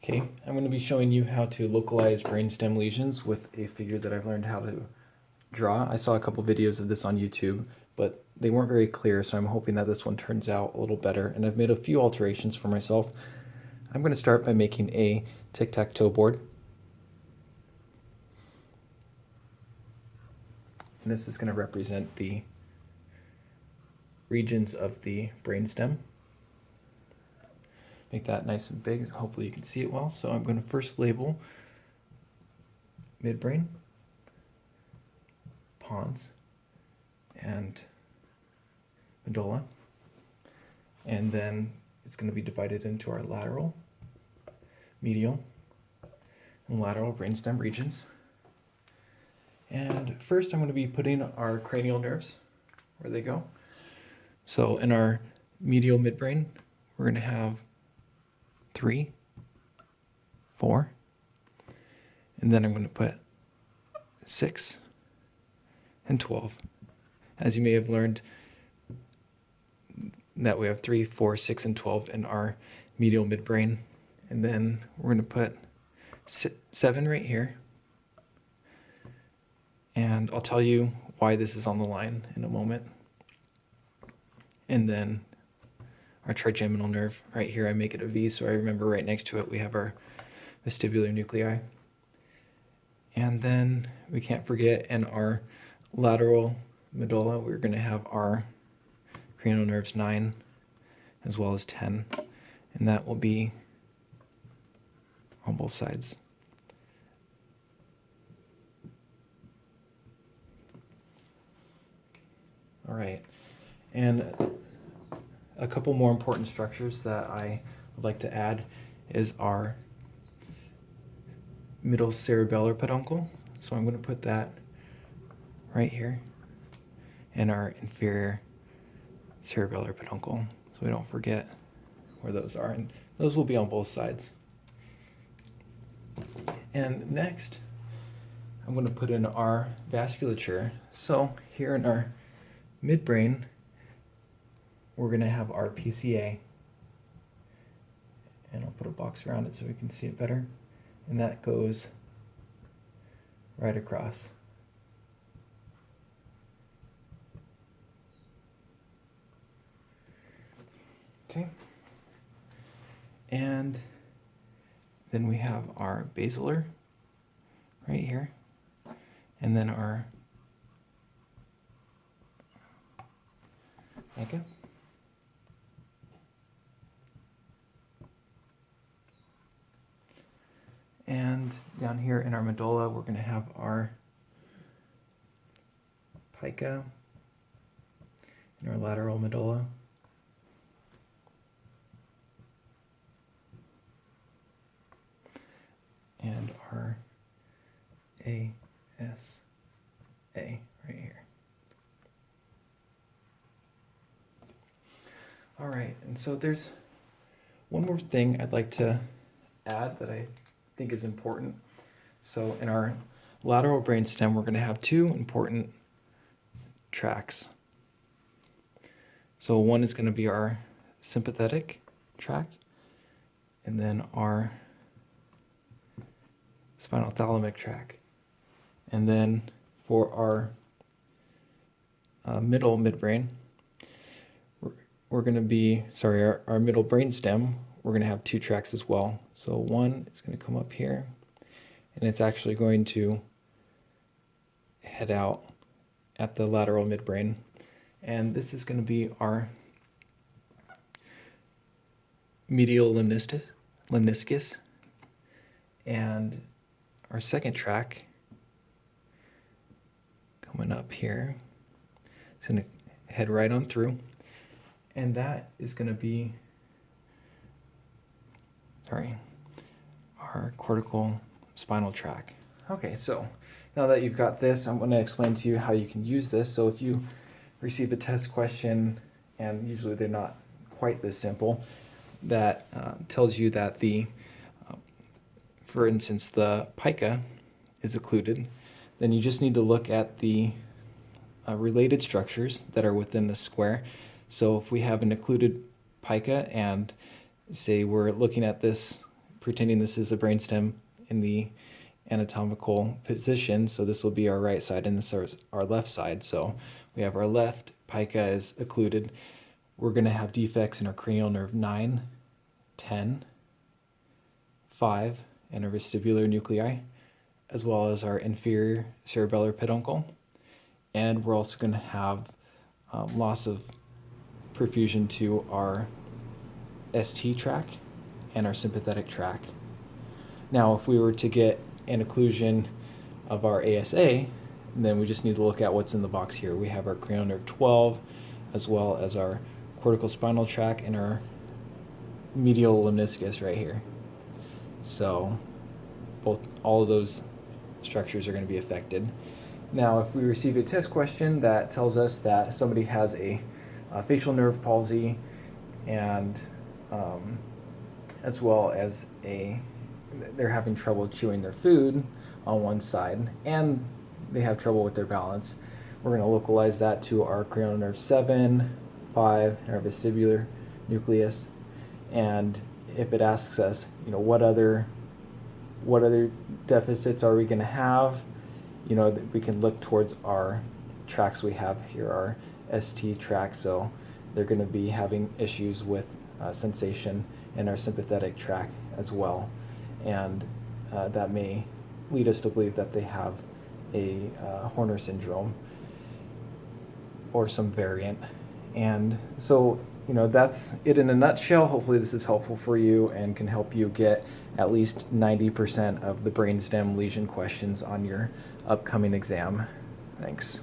Okay, I'm going to be showing you how to localize brainstem lesions with a figure that I've learned how to draw. I saw a couple videos of this on YouTube, but they weren't very clear, so I'm hoping that this one turns out a little better. And I've made a few alterations for myself. I'm going to start by making a tic-tac-toe board. And this is going to represent the regions of the brainstem. Make that nice and big, so hopefully you can see it well. So I'm going to first label midbrain, pons, and medulla. And then it's going to be divided into our lateral, medial, and lateral brainstem regions. And first I'm going to be putting our cranial nerves where they go. So in our medial midbrain, we're going to have 3, 4, and then I'm going to put 6 and 12. As you may have learned, that we have 3, 4, 6, and 12 in our medial midbrain, and then we're going to put 7 right here, and I'll tell you why this is on the line in a moment. And then our trigeminal nerve right here, I make it a V, so I remember right next to it we have our vestibular nuclei. And then we can't forget in our lateral medulla, we're going to have our cranial nerves 9 as well as 10, and that will be on both sides. All right, and a couple more important structures that I would like to add is our middle cerebellar peduncle. So I'm going to put that right here, and our inferior cerebellar peduncle, so we don't forget where those are. And those will be on both sides. And next, I'm going to put in our vasculature. So here in our midbrain, we're going to have our PCA, and I'll put a box around it so we can see it better, and that goes right across. Okay, and then we have our basilar right here, and then our mica. And down here in our medulla, we're going to have our pica in our lateral medulla. And our ASA right here. All right, and so there's one more thing I'd like to add that I think is important. So in our lateral brainstem, we're going to have 2 important tracks. So one is going to be our sympathetic tract, and then our spinal thalamic tract. And then for our middle midbrain, we're going to be, our middle brainstem, we're going to have 2 tracks as well. So one is going to come up here, and it's actually going to head out at the lateral midbrain. And this is going to be our medial lemniscus. And our second track coming up here, it's going to head right on through. And that is going to be our cortical spinal tract. Okay, so now that you've got this, I'm going to explain to you how you can use this. So if you receive a test question, and usually they're not quite this simple, that tells you that for instance, the pica is occluded, then you just need to look at the related structures that are within the square. So if we have an occluded pica, and say we're looking at this pretending this is the brainstem in the anatomical position. So this will be our right side and this is our left side. So we have our left pica is occluded. We're going to have defects in our cranial nerve 9, 10, 5, and our vestibular nuclei, as well as our inferior cerebellar peduncle. And we're also going to have loss of perfusion to our ST tract and our sympathetic tract. Now, if we were to get an occlusion of our ASA, then we just need to look at what's in the box here. We have our cranial nerve 12, as well as our cortical spinal tract and our medial lemniscus right here. So all of those structures are going to be affected. Now, if we receive a test question that tells us that somebody has a facial nerve palsy and as well as they're having trouble chewing their food on one side and they have trouble with their balance, we're going to localize that to our cranial nerve 7, 5, and our vestibular nucleus. And if it asks us, what other deficits are we going to have, we can look towards our tracts we have here, our ST tract. So they're going to be having issues with sensation in our sympathetic tract as well. And that may lead us to believe that they have a Horner syndrome or some variant. And so, that's it in a nutshell. Hopefully this is helpful for you and can help you get at least 90% of the brainstem lesion questions on your upcoming exam. Thanks.